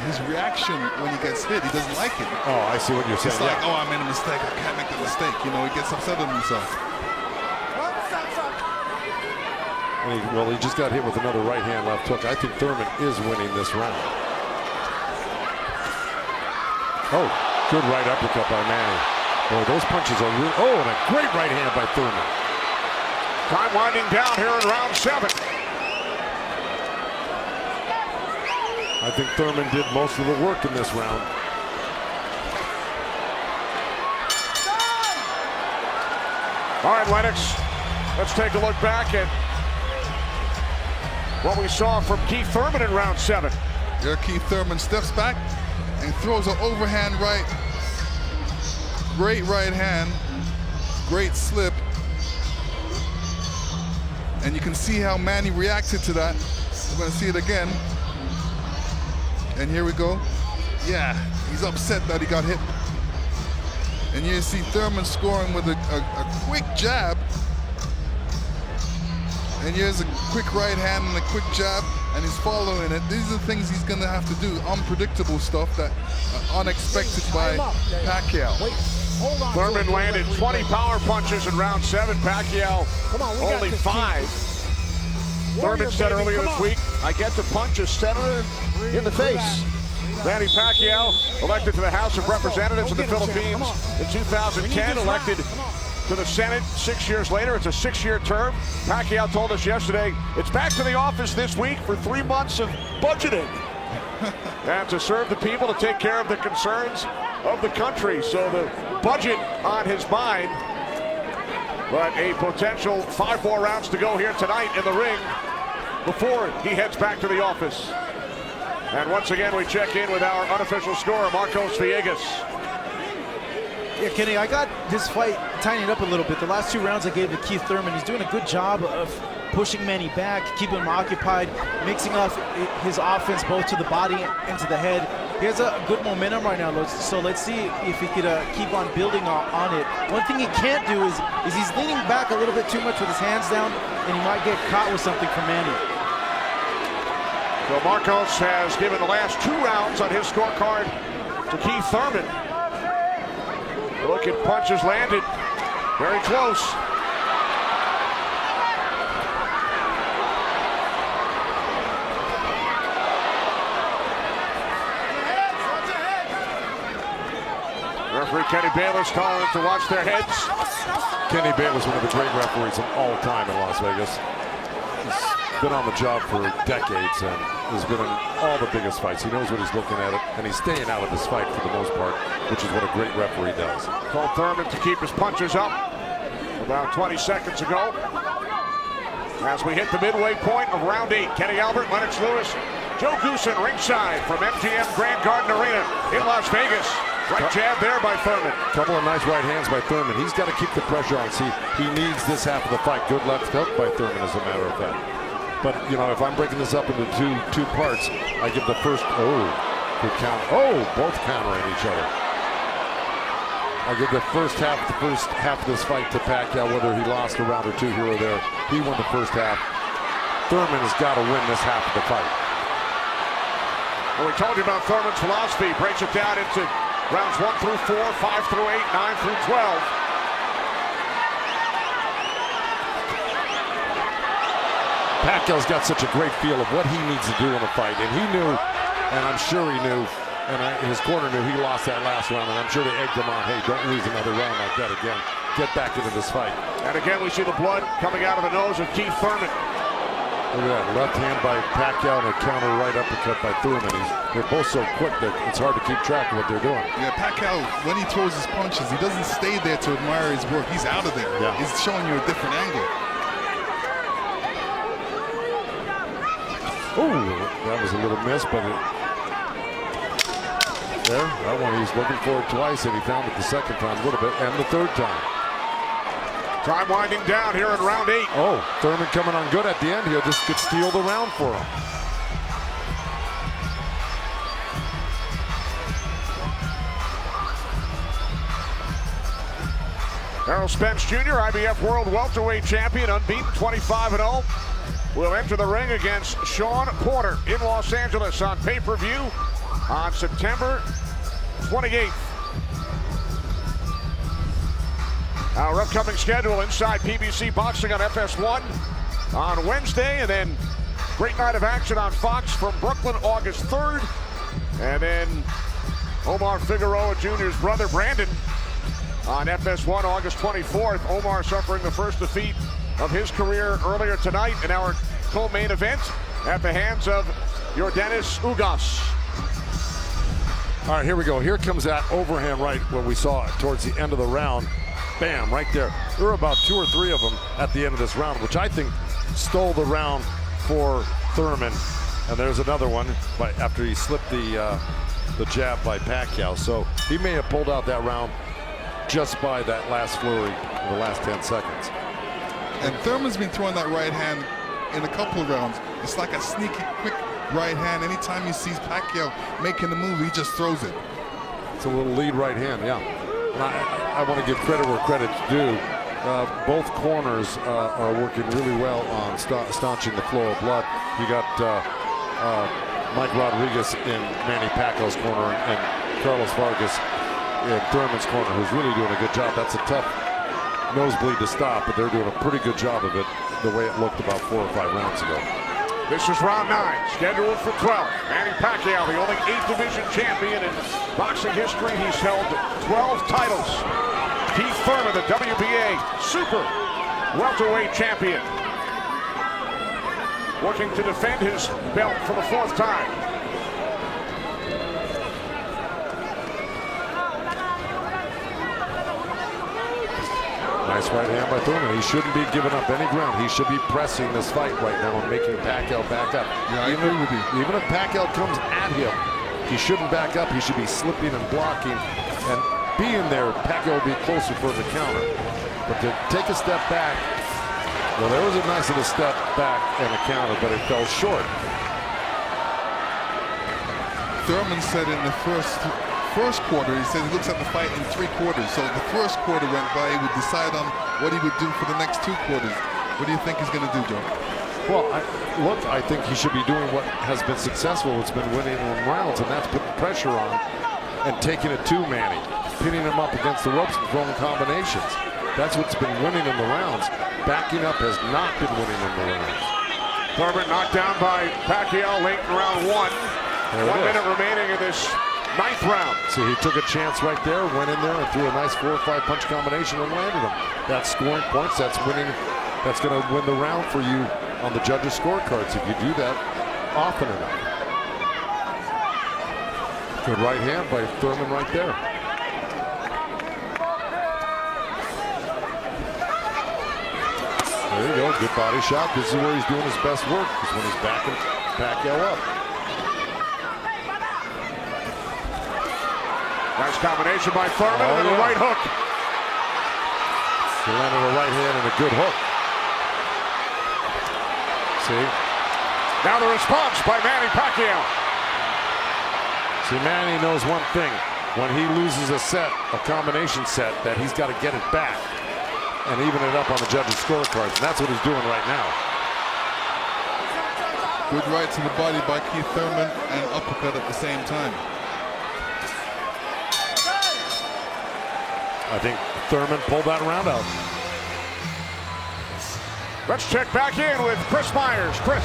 his reaction when he gets hit, he doesn't like it.
Oh, I see what you're saying.
It's like, oh, I made a mistake. I can't make the mistake. You know, he gets upset with himself.
And he just got hit with another right hand left hook. I think Thurman is winning this round. Oh, good right uppercut by Manny. Boy, those punches are real. Oh, and a great right hand by Thurman.
Time winding down here in round 7.
I think Thurman did most of the work in this round.
All right, Lennox, let's take a look back at what we saw from Keith Thurman in round 7.
Here Keith Thurman steps back and throws an overhand right. Great right hand, great slip. And you can see how Manny reacted to that. We're gonna see it again. And here we go. Yeah, he's upset that he got hit. And you see Thurman scoring with a quick jab. And here's a quick right hand and a quick jab, and he's following it. These are the things he's gonna have to do, unpredictable stuff that unexpected by Pacquiao.
Thurman landed 20 power punches in round 7. Pacquiao only 5. Thurman said earlier this week, I get to punch a senator in the face. Manny Pacquiao, elected to the House of Representatives of the Philippines in 2010, elected to the Senate 6 years later. It's a 6-year term. Pacquiao told us yesterday, it's back to the office this week for 3 months of budgeting. And to serve the people, to take care of the concerns of the country. So the budget on his mind. But a potential 5 more rounds to go here tonight in the ring before he heads back to the office. And once again, we check in with our unofficial scorer, Marcos Villegas.
Yeah, Kenny, I got this fight tightened up a little bit. The last 2 rounds I gave to Keith Thurman. He's doing a good job of pushing Manny back, keeping him occupied, mixing up his offense both to the body and to the head. He has a good momentum right now, so let's see if he could keep on building on it. One thing he can't do is he's leaning back a little bit too much with his hands down, and he might get caught with something from Manny.
So Marcos has given the last 2 rounds on his scorecard to Keith Thurman. Look at punches landed. Very close. Referee Kenny Bayless telling them to watch their heads.
Kenny Bayless, one of the great referees of all time in Las Vegas. He's been on the job for decades and has been in all the biggest fights. He knows what he's looking at, and he's staying out of this fight for the most part, which is what a great referee does.
Told Thurman to keep his punches up about 20 seconds ago. As we hit the midway point of round 8, Kenny Albert, Lennox Lewis, Joe Goosen ringside from MGM Grand Garden Arena in Las Vegas. Right jab there by Thurman.
Couple of nice right hands by Thurman. He's got to keep the pressure on. See, he needs this half of the fight. Good left hook by Thurman, as a matter of fact. But, you know, if I'm breaking this up into two parts, I give the first, good count. Oh, both countering each other. I give the first half of this fight to Pacquiao, whether he lost a round or two here or there. He won the first half. Thurman has got to win this half of the fight.
Well, we told you about Thurman's philosophy. Breaks it down into rounds 1 through 4, 5 through 8, 9 through 12.
Pacquiao's got such a great feel of what he needs to do in a fight, and he knew, and I'm sure he knew, and his corner knew he lost that last round, and I'm sure they egged him on, hey, don't lose another round like that again. Get back into this fight.
And again, we see the blood coming out of the nose of Keith Thurman.
Look at that, left hand by Pacquiao and a counter right uppercut by Thurman. They're both so quick that it's hard to keep track of what they're doing.
Yeah, Pacquiao, when he throws his punches, he doesn't stay there to admire his work. He's out of there.
Yeah.
He's showing you a different angle.
Ooh, that was a little miss, but there, that one he was looking for it twice, and he found it the second time a little bit, and the third time.
Time winding down here in round 8.
Oh, Thurman coming on good at the end here. This could steal the round for him.
Errol Spence Jr., IBF World Welterweight Champion, unbeaten, 25-0. Will enter the ring against Sean Porter in Los Angeles on pay-per-view on September 28th. Our upcoming schedule inside PBC Boxing on FS1 on Wednesday, and then great night of action on Fox from Brooklyn August 3rd. And then Omar Figueroa Jr.'s brother Brandon on FS1 August 24th. Omar suffering the first defeat of his career earlier tonight in our co-main event at the hands of Yordenis Ugas.
All right, here we go. Here comes that overhand right, what we saw towards the end of the round. Bam, right there. There were about 2 or 3 of them at the end of this round, which I think stole the round for Thurman. And there's another one after he slipped the jab by Pacquiao. So he may have pulled out that round just by that last flurry in the last 10 seconds.
And Thurman's been throwing that right hand in a couple of rounds. It's like a sneaky, quick right hand. Anytime he sees Pacquiao making the move, he just throws it.
It's a little lead right hand, yeah. And I want to give credit where credit's due. Both corners are working really well on staunching the flow of blood. You got Mike Rodriguez in Manny Pacquiao's corner and Carlos Vargas in Thurman's corner, who's really doing a good job. That's a tough nosebleed to stop, but they're doing a pretty good job of it the way it looked about 4 or 5 rounds ago.
This is round 9, scheduled for 12. Manny Pacquiao, the only 8th division champion in boxing history. He's held 12 titles. Keith Thurman, the WBA super welterweight champion, working to defend his belt for the 4th time.
Nice right hand by Thurman. He shouldn't be giving up any ground. He should be pressing this fight right now and making Pacquiao back up.
Yeah, I agree with you.
Even if Pacquiao comes at him, he shouldn't back up. He should be slipping and blocking. And being there, Pacquiao will be closer for the counter. But to take a step back, well, there was a nice little step back and a counter, but it fell short.
Thurman said in the first quarter, he said he looks at the fight in 3 quarters. So the first quarter went by, he would decide on what he would do for the next 2 quarters. What do you think he's going to do, Joe?
Well, I think he should be doing what has been successful. It's been winning in rounds, and that's putting pressure on and taking it to Manny, pinning him up against the ropes and throwing combinations. That's what's been winning in the rounds. Backing up has not been winning in the rounds.
Thurman knocked down by Pacquiao late in round 1. 1 minute remaining in this 9th round.
See, he took a chance right there, went in there and threw a nice 4 or 5 punch combination and landed him. That's scoring points. That's winning. That's going to win the round for you on the judges' scorecards if you do that often enough. Good right hand by Thurman right there. There you go. Good body shot. This is where he's doing his best work, is when he's backing Pacquiao up.
Nice combination by Thurman and a right hook.
He landed a right hand and a good hook. See?
Now the response by Manny Pacquiao.
See, Manny knows one thing. when he loses a set, a combination set, that he's got to get it back and even it up on the judges' scorecards. And that's what he's doing right now.
Good right to the body by Keith Thurman and uppercut at the same time.
I think Thurman pulled that round out.
Let's check back in with Chris Myers. Chris.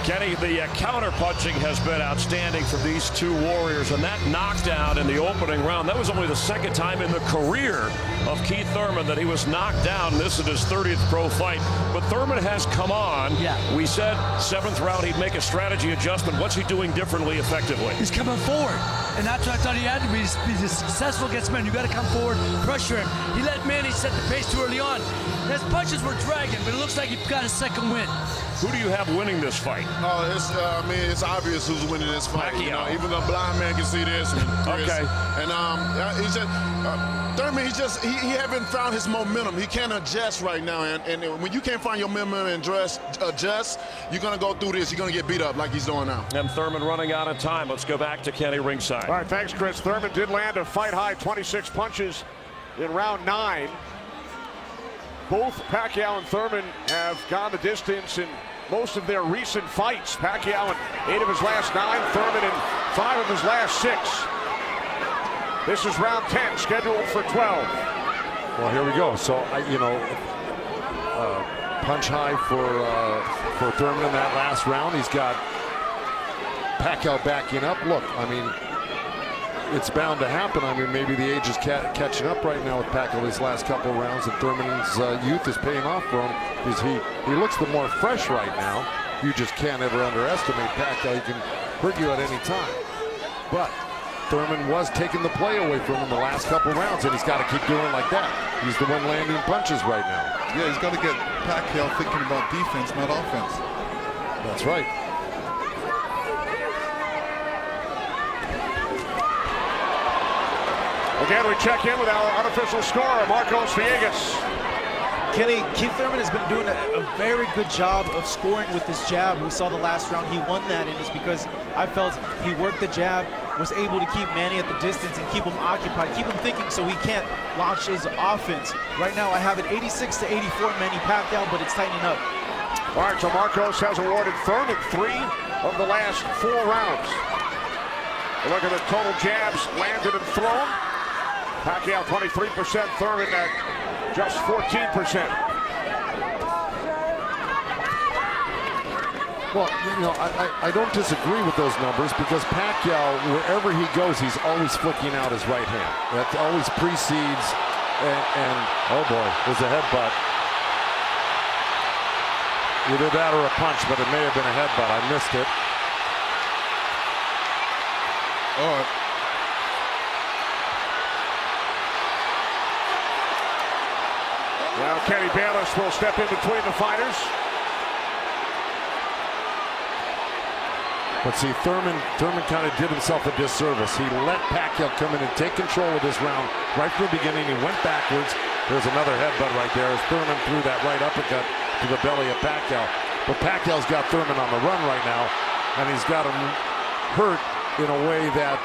Kenny, the counter-punching has been outstanding for these two warriors, and that knockdown in the opening round, that was only the second time in the career of Keith Thurman that he was knocked down. This is his 30th pro fight, but Thurman has come on.
Yeah.
We said 7th round he'd make a strategy adjustment. What's he doing differently effectively?
He's coming forward, and that's what I thought he had to be. He's successful against men. You got to come forward, pressure him. He let Manny set the pace too early on. His punches were dragging, but it looks like he got a second win.
Who do you have winning this fight?
Oh, it's obvious who's winning this fight. You know, even a blind man can see this.
Okay.
And he's just Thurman. He haven't found his momentum. He can't adjust right now. And when you can't find your momentum and adjust, you're gonna go through this. You're gonna get beat up like he's doing now.
And Thurman running out of time. Let's go back to Kenny ringside.
All right, thanks, Chris. Thurman did land a fight-high 26 punches in round 9. Both Pacquiao and Thurman have gone the distance in most of their recent fights. Pacquiao in 8 of his last 9, Thurman in 5 of his last 6. This is round 10, scheduled for 12.
Well, here we go. So, punch high for Thurman in that last round. He's got Pacquiao backing up. Look, I mean, it's bound to happen. I mean, maybe the age is catching up right now with Pacquiao these last couple of rounds, and Thurman's youth is paying off for him because he looks the more fresh right now. You just can't ever underestimate Pacquiao. He can hurt you at any time. But Thurman was taking the play away from him the last couple of rounds, and he's got to keep doing like that. He's the one landing punches right now.
Yeah, he's got to get Pacquiao thinking about defense, not offense.
That's right.
Again, we check in with our unofficial scorer, Marcos Villegas.
Kenny, Keith Thurman has been doing a very good job of scoring with his jab. We saw the last round he won that, and it's because I felt he worked the jab, was able to keep Manny at the distance and keep him occupied, keep him thinking so he can't launch his offense. Right now I have it 86-84 Manny Pacquiao, but it's tightening up.
All right, so Marcos has awarded Thurman 3 of the last 4 rounds. Look at the total jabs landed and thrown. Pacquiao 23%, Thurman at just 14%.
Well, I don't disagree with those numbers because Pacquiao, wherever he goes, he's always flicking out his right hand. That always precedes, and oh boy, there's a headbutt. Either that or a punch, but it may have been a headbutt. I missed it.
Oh.
Now Kenny Bayless will step in between the fighters.
But see, Thurman kind of did himself a disservice. He let Pacquiao come in and take control of this round right from the beginning. He went backwards. There's another headbutt right there as Thurman threw that right uppercut to the belly of Pacquiao. But Pacquiao's got Thurman on the run right now, and he's got him hurt in a way that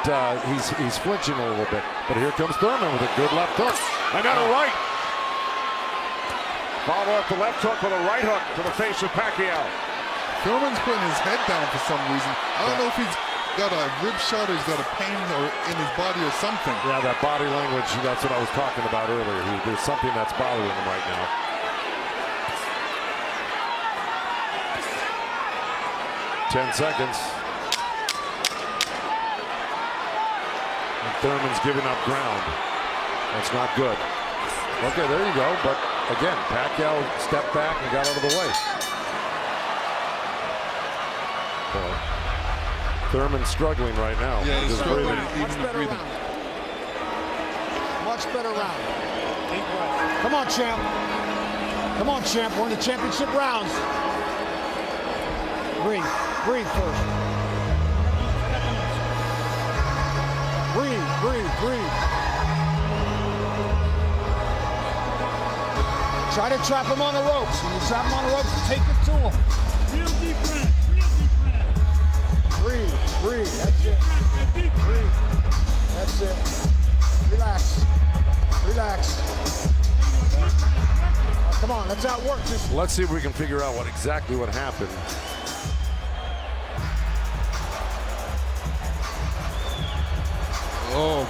he's flinching a little bit. But here comes Thurman with a good left hook.
Another right. Follow up the left hook with a right hook to the face of Pacquiao.
Thurman's putting his head down for some reason. I don't know if he's got a rib shot or he's got a pain or in his body or something.
Yeah, that body language, that's what I was talking about earlier. There's something that's bothering him right now. Ten seconds. And Thurman's giving up ground. That's not good. Okay, there you go. But again, Pacquiao stepped back and got out of the way. Thurman's struggling right now.
Yeah, he's struggling.
Much better round. Come on, champ. Come on, champ. We're in the championship rounds. Breathe. Breathe first. Breathe, breathe, breathe. Try to trap him on the ropes. When you trap him on the ropes, take it to him.
Real deep breath.
Breathe, breathe. That's it. Breathe. That's it.
not work.
Let's see if we can figure out exactly what happened.
Oh,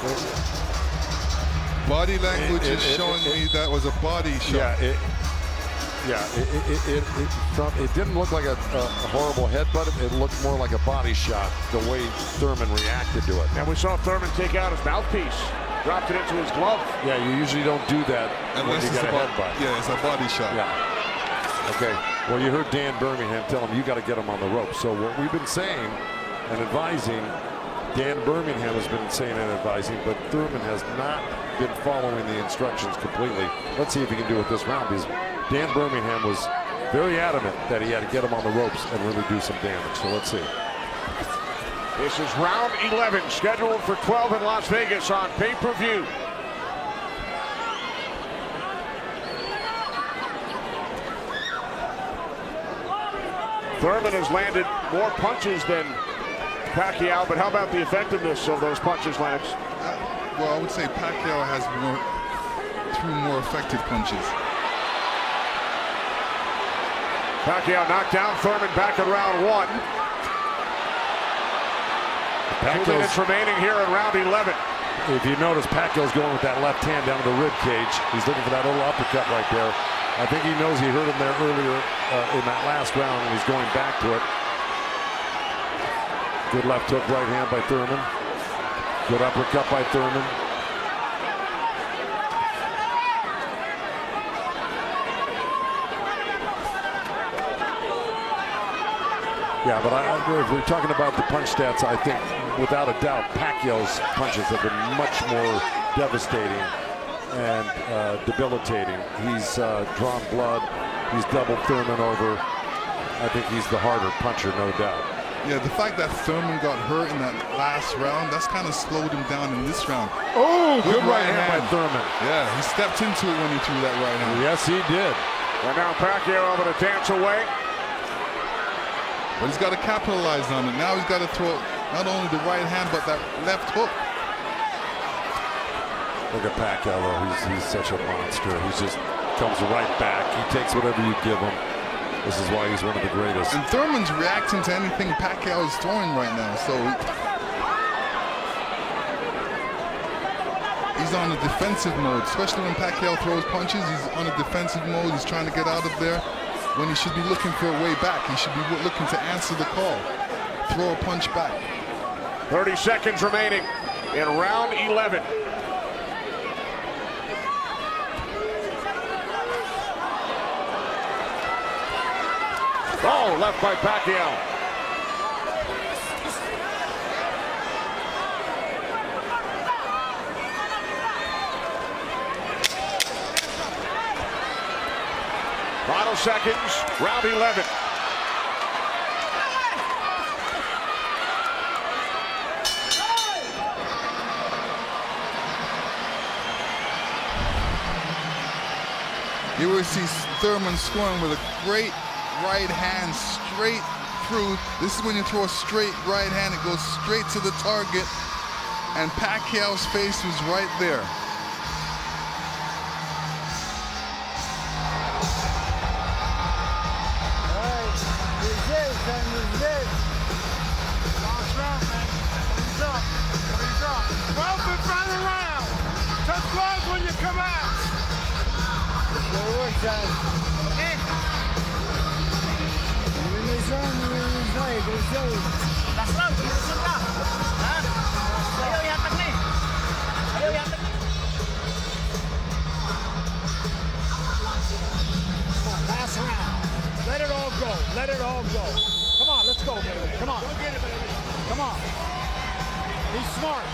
body language is showing me that was a body shot.
It didn't look like a horrible headbutt. It looked more like a body shot, the way Thurman reacted to it.
And we saw Thurman take out his mouthpiece, dropped it into his glove.
Yeah, you usually don't do that when you get a headbutt.
Yeah, it's a body shot.
Yeah. Okay. Well, you heard Dan Birmingham tell him you got to get him on the rope. So what we've been saying and advising, Dan Birmingham has been saying and advising, but Thurman has not been following the instructions completely. Let's see if he can do it this round, because Dan Birmingham was very adamant that he had to get him on the ropes and really do some damage. So let's see.
This is round 11, scheduled for 12 in Las Vegas on pay-per-view. Thurman has landed more punches than Pacquiao, but how about the effectiveness of those punches, Lennox?
Well, I would say Pacquiao has threw more effective punches.
Pacquiao knocked down Thurman back in round 1. 2 minutes remaining here in round 11.
If you notice, Pacquiao's going with that left hand down to the rib cage. He's looking for that little uppercut right there. I think he knows he hurt him there earlier in that last round, and he's going back to it. Good left hook, right hand by Thurman. Good uppercut by Thurman. Yeah, but if we're talking about the punch stats, I think without a doubt Pacquiao's punches have been much more devastating and debilitating. He's drawn blood. He's doubled Thurman over. I think he's the harder puncher, no doubt.
Yeah, the fact that Thurman got hurt in that last round, that's kind of slowed him down in this round.
Oh, good right hand by Thurman.
Yeah, he stepped into it when he threw that right hand.
Yes, he did.
And now Pacquiao able to dance away.
But he's got to capitalize on it. Now he's got to throw not only the right hand, but that left hook.
Look at Pacquiao, though. He's such a monster. He just comes right back. He takes whatever you give him. This is why he's one of the greatest.
And Thurman's reacting to anything Pacquiao is throwing right now. So he's on a defensive mode, especially when Pacquiao throws punches. He's on a defensive mode. He's trying to get out of there when he should be looking for a way back. He should be looking to answer the call. Throw a punch back.
30 seconds remaining in round 11. Oh, left by Pacquiao. Final seconds, round 11.
You will see Thurman scoring with a great right hand straight through. This is when you throw a straight right hand, it goes straight to the target, and Pacquiao's face was right there.
Last round. Let it all go. Let it all go. Come on, let's go, baby. Come on. Come on. He's smart.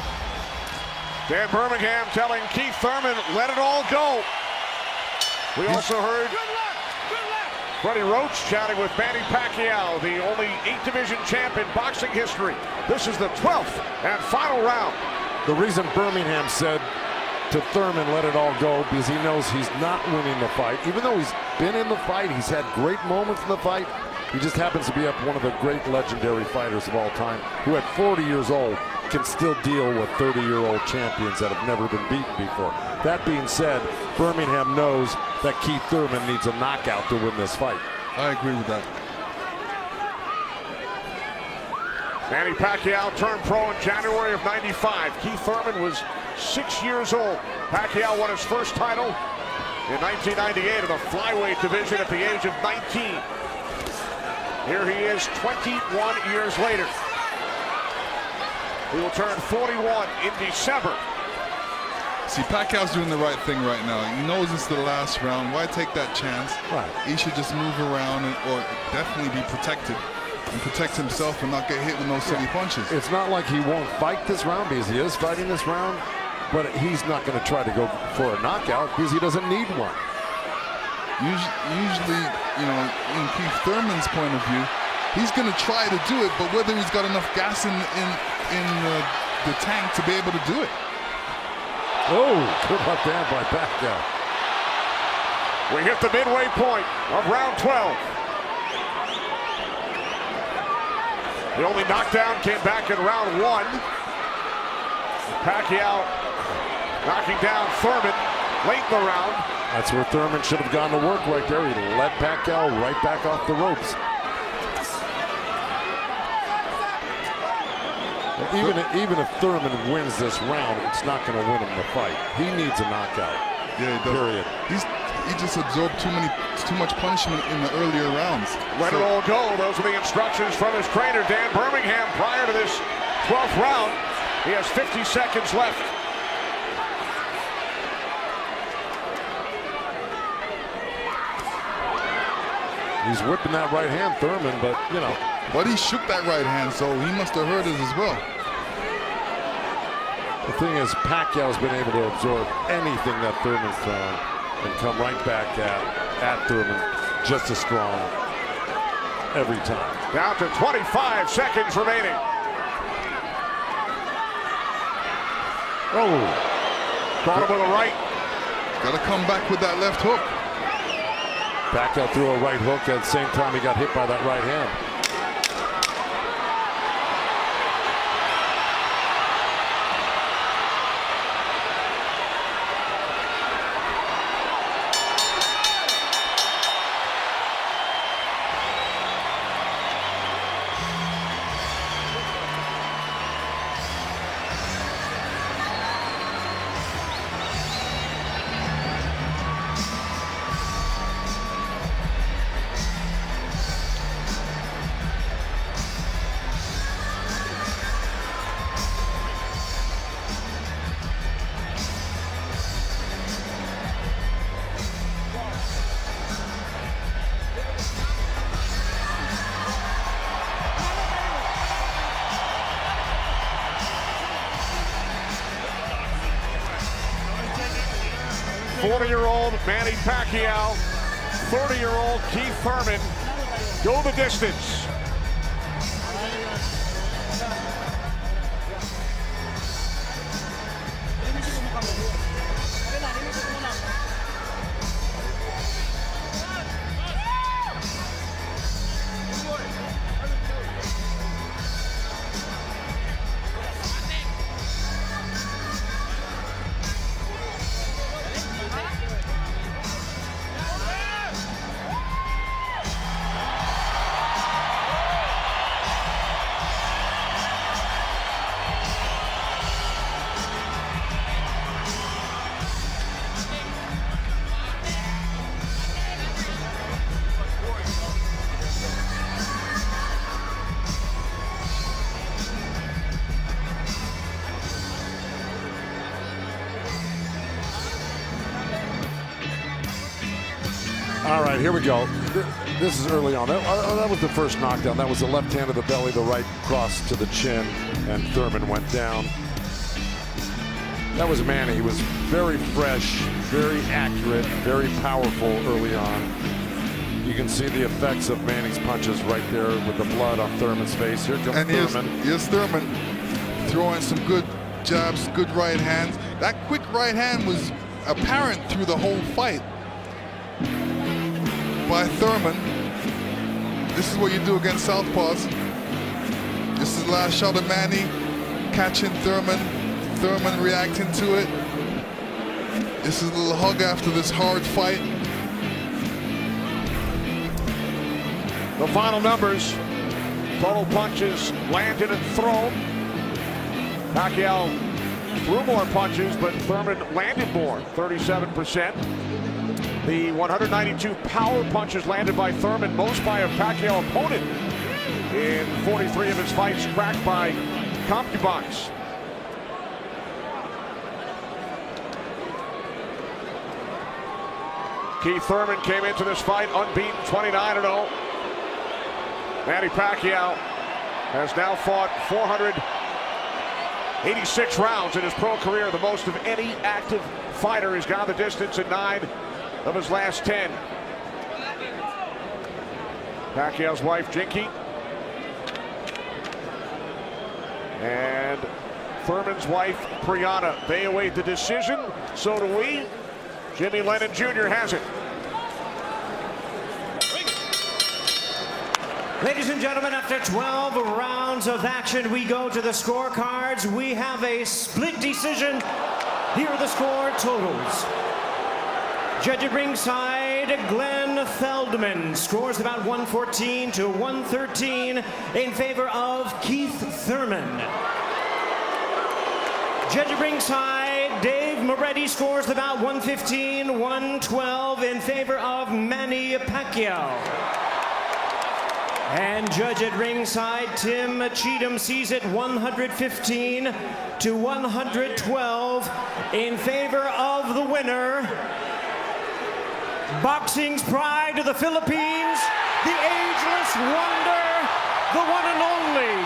Dan Birmingham telling Keith Thurman, let it all go. We also heard Freddie Roach chatting with Manny Pacquiao, the only 8-division champ in boxing history. This is the 12th and final round.
The reason Birmingham said to Thurman, let it all go, because he knows he's not winning the fight. Even though he's been in the fight, he's had great moments in the fight. He just happens to be up one of the great legendary fighters of all time, who at 40 years old can still deal with 30-year-old champions that have never been beaten before. That being said, Birmingham knows that Keith Thurman needs a knockout to win this fight.
I agree with that.
Manny Pacquiao turned pro in January of '95. Keith Thurman was 6 years old. Pacquiao won his first title in 1998 in the flyweight division at the age of 19. Here he is 21 years later. He will turn 41 in December.
See, Pacquiao's doing the right thing right now. He knows it's the last round. Why take that chance?
Right.
He should just move around or definitely be protected and protect himself and not get hit with no silly punches.
It's not like he won't fight this round because he is fighting this round, but he's not going to try to go for a knockout because he doesn't need one.
Usually, you know, in Keith Thurman's point of view, he's going to try to do it, but whether he's got enough gas in the tank to be able to do it.
Oh, good left hand by Pacquiao.
We hit the midway point of round 12. The only knockdown came back in round 1. Pacquiao knocking down Thurman late in the round.
That's where Thurman should have gone to work right there. He led Pacquiao right back off the ropes. Even if Thurman wins this round, it's not going to win him the fight. He needs a knockout.
Yeah, he does.
Period.
He just absorbed too much punishment in the earlier rounds.
Let it all go. Those are the instructions from his trainer, Dan Birmingham, prior to this 12th round. He has 50 seconds left.
He's whipping that right hand, Thurman, but, you know.
But he shook that right hand, so he must have heard it as well.
The thing is, Pacquiao's been able to absorb anything that Thurman's thrown and come right back at Thurman just as strong every time.
Down to 25 seconds remaining.
Oh.
Caught him with a right.
Got to come back with that left hook.
Pacquiao threw a right hook at the same time he got hit by that right hand.
'40-year-old Manny Pacquiao, 30-year-old Keith Thurman go the distance.
All right, here we go. This is early on. That was the first knockdown. That was the left hand to the belly, the right cross to the chin, and Thurman went down. That was Manny. He was very fresh, very accurate, very powerful early on. You can see the effects of Manny's punches right there with the blood on Thurman's face. Here comes Thurman.
Here's Thurman throwing some good jabs, good right hands. That quick right hand was apparent through the whole fight by Thurman. This is what you do against southpaws. This is the last shot of Manny catching Thurman. Thurman reacting to it. This is a little hug after this hard fight.
The final numbers: total punches landed and thrown. Pacquiao threw more punches, but Thurman landed more, 37%. The 192 power punches landed by Thurman, most by a Pacquiao opponent in 43 of his fights, cracked by concubines. Keith Thurman came into this fight unbeaten, 29-0. Manny Pacquiao has now fought 486 rounds in his pro career, the most of any active fighter. He's gone the distance in 9 of his last 10. Pacquiao's wife, Jinky, and Thurman's wife, Brianna. They await the decision. So do we. Jimmy Lennon Jr. has it.
Ladies and gentlemen, after 12 rounds of action, we go to the scorecards. We have a split decision. Here are the score totals. Judge at ringside, Glenn Feldman scores about 114 to 113 in favor of Keith Thurman. Judge at ringside, Dave Moretti scores about 115, 112 in favor of Manny Pacquiao. And judge at ringside, Tim Cheatham sees it 115 to 112 in favor of the winner, boxing's pride of the Philippines, the ageless wonder, the one and only